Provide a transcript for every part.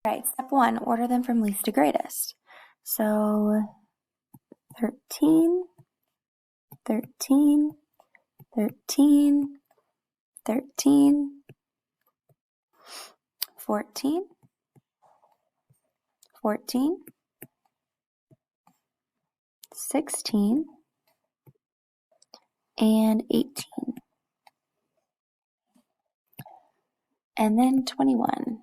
All right, step 1, order them from least to greatest. So 13, 13, 13, 13, 14, 14, 16, and 18. And then 21.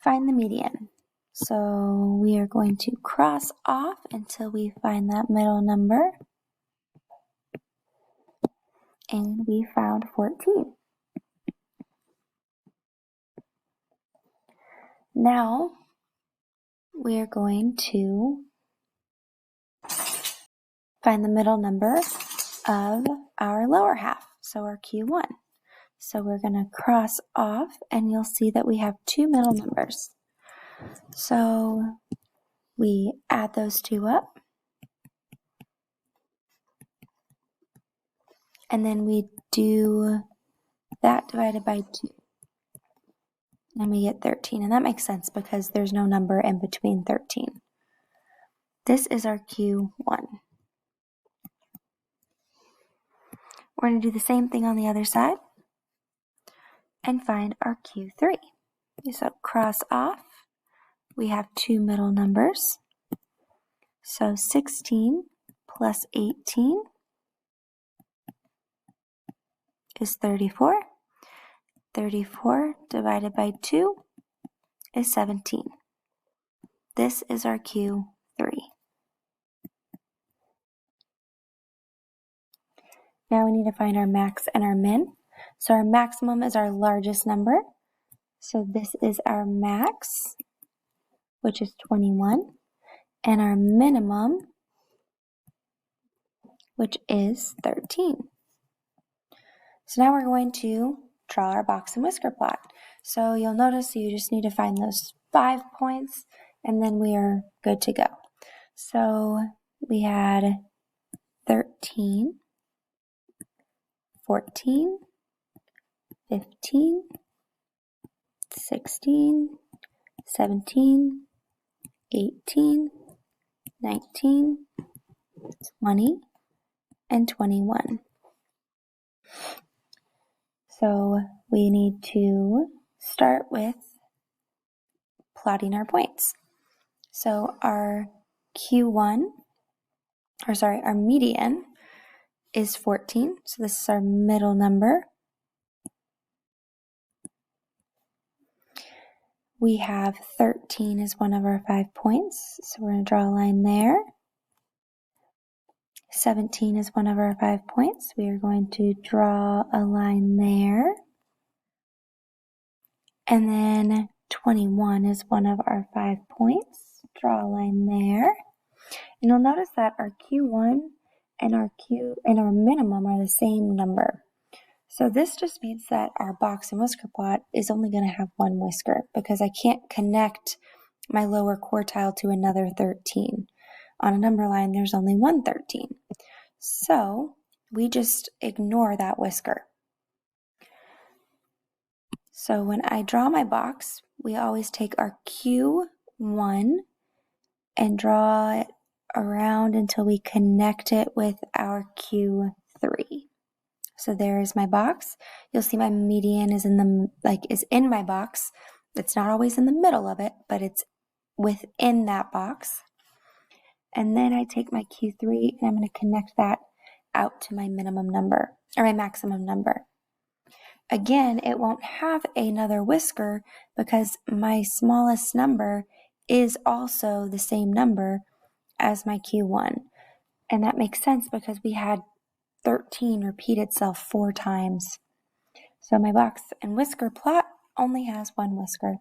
Find the median. So we are going to cross off until we find that middle number. And we found 14. Now we are going to find the middle number of our lower half, so our Q1. So we're going to cross off, and you'll see that we have two middle numbers. So we add those two up, and then we do that divided by 2. And we get 13, and that makes sense because there's no number in between 13. This is our Q1. We're going to do the same thing on the other side and find our Q3. So cross off, we have two middle numbers. So 16 plus 18 is 34. 34 divided by 2 is 17. This is our Q3. Now we need to find our max and our min. So our maximum is our largest number. So this is our max, which is 21, and our minimum, which is 13. So now we're going to draw our box and whisker plot. So you'll notice you just need to find those 5 points, and then we are good to go. So we had 13, 14, 15, 16, 17, 18, 19, 20, and 21. So we need to start with plotting our points. So our our median is 14. So this is our middle number. We have 13 as one of our 5 points. So we're going to draw a line there. 17 is one of our 5 points. We are going to draw a line there. And then 21 is one of our 5 points. Draw a line there. And you'll notice that our Q1 and our minimum are the same number. So this just means that our box and whisker plot is only going to have one whisker because I can't connect my lower quartile to another 13. On a number line, there's only one 13. So we just ignore that whisker. So when I draw my box, we always take our Q1 and draw it around until we connect it with our Q3. So there is my box. You'll see my median is in my box. It's not always in the middle of it, but it's within that box. And then I take my Q3 and I'm going to connect that out to my minimum number or my maximum number. Again, it won't have another whisker because my smallest number is also the same number as my Q1. And that makes sense because we had 13 repeat itself 4 times. So my box and whisker plot only has one whisker.